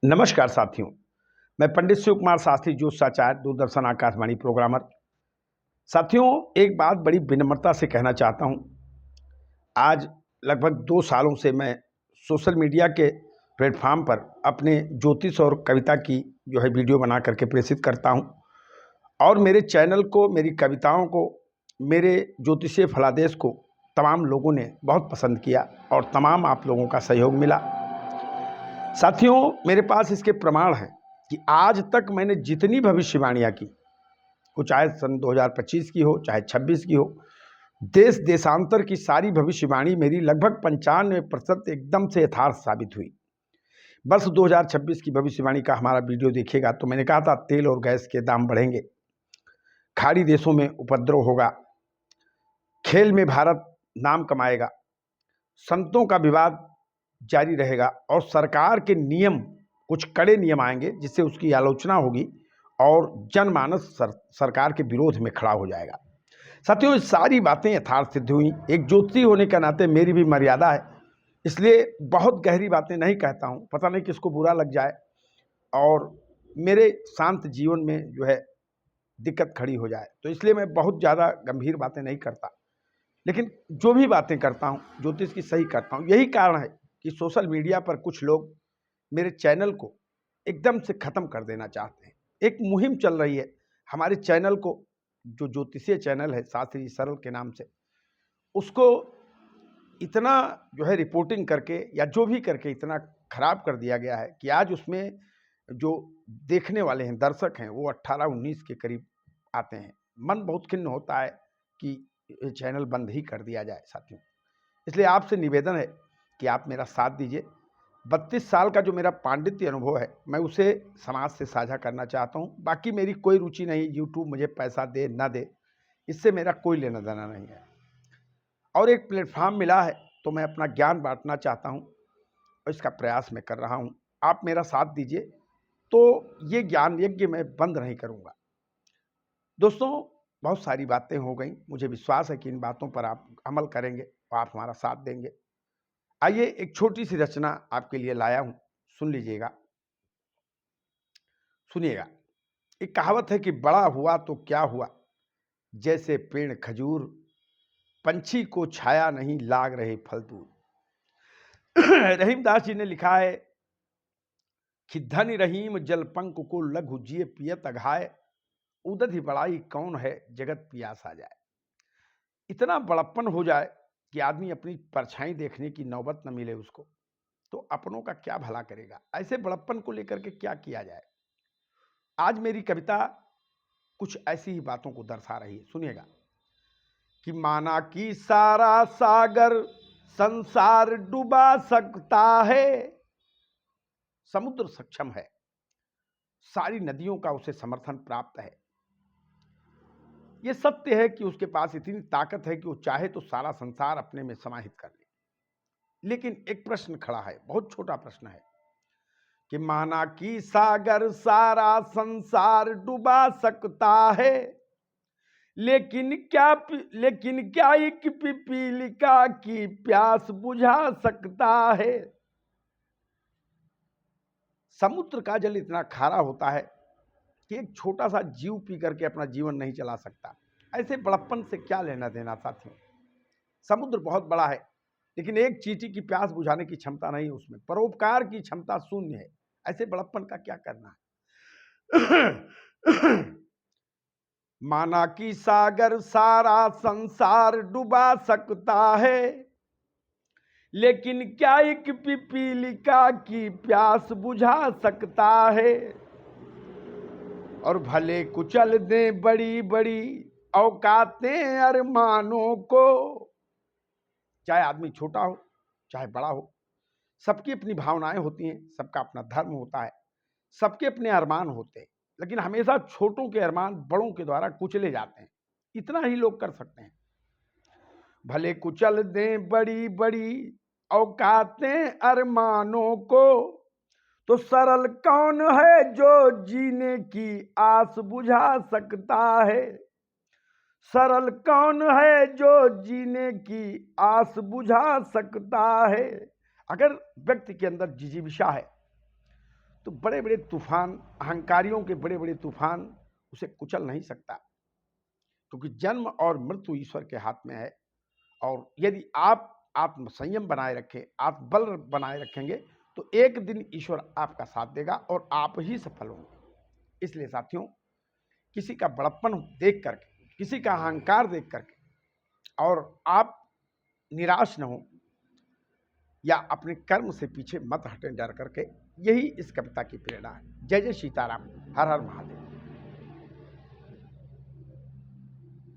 नमस्कार साथियों। मैं पंडित शिव कुमार शास्त्री ज्योतिषाचार्य दूरदर्शन आकाशवाणी प्रोग्रामर। साथियों, एक बात बड़ी विनम्रता से कहना चाहता हूं। आज लगभग 2 सालों से मैं सोशल मीडिया के प्लेटफॉर्म पर अपने ज्योतिष और कविता की वीडियो बना करके प्रेषित करता हूं और मेरे चैनल को, मेरी कविताओं को, मेरे ज्योतिषीय फलादेश को तमाम लोगों ने बहुत पसंद किया और तमाम आप लोगों का सहयोग मिला। साथियों, मेरे पास इसके प्रमाण हैं कि आज तक मैंने जितनी भविष्यवाणियां की, वो चाहे सन 2025 की हो, चाहे 26 की हो, देश देशांतर की सारी भविष्यवाणी मेरी लगभग 95% एकदम से यथार्थ साबित हुई। बस 2026 की भविष्यवाणी का हमारा वीडियो देखिएगा तो मैंने कहा था तेल और गैस के दाम बढ़ेंगे, खाड़ी देशों में उपद्रव होगा, खेल में भारत नाम कमाएगा, संतों का विवाद जारी रहेगा और सरकार के नियम, कुछ कड़े नियम आएंगे जिससे उसकी आलोचना होगी और जनमानस सरकार के विरोध में खड़ा हो जाएगा। साथियों, ये सारी बातें यथार्थ सिद्ध हुई। एक ज्योतिषी होने के नाते मेरी भी मर्यादा है, इसलिए बहुत गहरी बातें नहीं कहता हूँ, पता नहीं किसको बुरा लग जाए और मेरे शांत जीवन में दिक्कत खड़ी हो जाए, तो इसलिए मैं बहुत ज़्यादा गंभीर बातें नहीं करता। लेकिन जो भी बातें करता हूँ ज्योतिष की सही करता हूँ। यही कारण है कि सोशल मीडिया पर कुछ लोग मेरे चैनल को एकदम से ख़त्म कर देना चाहते हैं। एक मुहिम चल रही है हमारे चैनल को, जो ज्योतिषीय चैनल है शास्त्री सरल के नाम से, उसको इतना रिपोर्टिंग करके या जो भी करके इतना खराब कर दिया गया है कि आज उसमें जो देखने वाले हैं, दर्शक हैं, वो 18-19 के करीब आते हैं। मन बहुत खिन्न होता है कि ये चैनल बंद ही कर दिया जाए साथियों। इसलिए आपसे निवेदन है कि आप मेरा साथ दीजिए। 32 साल का जो मेरा पांडित्य अनुभव है, मैं उसे समाज से साझा करना चाहता हूँ। बाकी मेरी कोई रुचि नहीं, यूट्यूब मुझे पैसा दे ना दे, इससे मेरा कोई लेना देना नहीं है। और एक प्लेटफॉर्म मिला है तो मैं अपना ज्ञान बांटना चाहता हूँ और इसका प्रयास मैं कर रहा हूँ। आप मेरा साथ दीजिए तो ये ज्ञान यज्ञ मैं बंद नहीं करूँगा। दोस्तों, बहुत सारी बातें हो गई, मुझे विश्वास है कि इन बातों पर आप अमल करेंगे और आप हमारा साथ देंगे। आइए एक छोटी सी रचना आपके लिए लाया हूं, सुन लीजिएगा, सुनिएगा। एक कहावत है कि बड़ा हुआ तो क्या हुआ, जैसे पेड़ खजूर, पंछी को छाया नहीं लाग रहे फल दूर। रहीमदास जी ने लिखा है कि धन रहीम जल पंक को लघु जिए पियत अघाय, उदधि ही बड़ाई कौन है जगत पियास आ जाए। इतना बड़प्पन हो जाए कि आदमी अपनी परछाई देखने की नौबत न मिले उसको, तो अपनों का क्या भला करेगा। ऐसे बड़प्पन को लेकर के क्या किया जाए। आज मेरी कविता कुछ ऐसी ही बातों को दर्शा रही है, सुनिएगा। कि माना कि सारा सागर संसार डुबा सकता है, समुद्र सक्षम है, सारी नदियों का उसे समर्थन प्राप्त है। यह सत्य है कि उसके पास इतनी ताकत है कि वो चाहे तो सारा संसार अपने में समाहित कर ले। लेकिन एक प्रश्न खड़ा है, बहुत छोटा प्रश्न है कि माना कि सागर सारा संसार डुबा सकता है, लेकिन क्या एक पिपीलिका की प्यास बुझा सकता है। समुद्र का जल इतना खारा होता है कि एक छोटा सा जीव पी करके अपना जीवन नहीं चला सकता। ऐसे बड़प्पन से क्या लेना देना साथियों। समुद्र बहुत बड़ा है, लेकिन एक चींटी की प्यास बुझाने की क्षमता नहीं है उसमें, परोपकार की क्षमता शून्य है। ऐसे बड़प्पन का क्या करना है। माना कि सागर सारा संसार डुबा सकता है, लेकिन क्या एक पिपीलिका की प्यास बुझा सकता है। और भले कुचल दे बड़ी बड़ी औकातें अरमानों को, चाहे आदमी छोटा हो चाहे बड़ा हो, सबकी अपनी भावनाएं होती हैं, सबका अपना धर्म होता है, सबके अपने अरमान होते हैं, लेकिन हमेशा छोटों के अरमान बड़ों के द्वारा कुचले जाते हैं। इतना ही लोग कर सकते हैं। भले कुचल दें बड़ी बड़ी औकातें अरमानों को, तो सरल कौन है जो जीने की आस बुझा सकता है। सरल कौन है जो जीने की आस बुझा सकता है। अगर व्यक्ति के अंदर जिजीविषा है तो बड़े बड़े तूफान, अहंकारियों के बड़े बड़े तूफान उसे कुचल नहीं सकता, क्योंकि जन्म और मृत्यु ईश्वर के हाथ में है। और यदि आप आत्म संयम बनाए रखें, आत्मबल बनाए रखेंगे, तो एक दिन ईश्वर आपका साथ देगा और आप ही सफल होंगे। इसलिए साथियों, किसी का बड़प्पन देख करके, किसी का अहंकार देख करके और आप निराश न हो या अपने कर्म से पीछे मत हटें डर करके। यही इस कविता की प्रेरणा है। जय जय सीताराम, हर हर महादेव।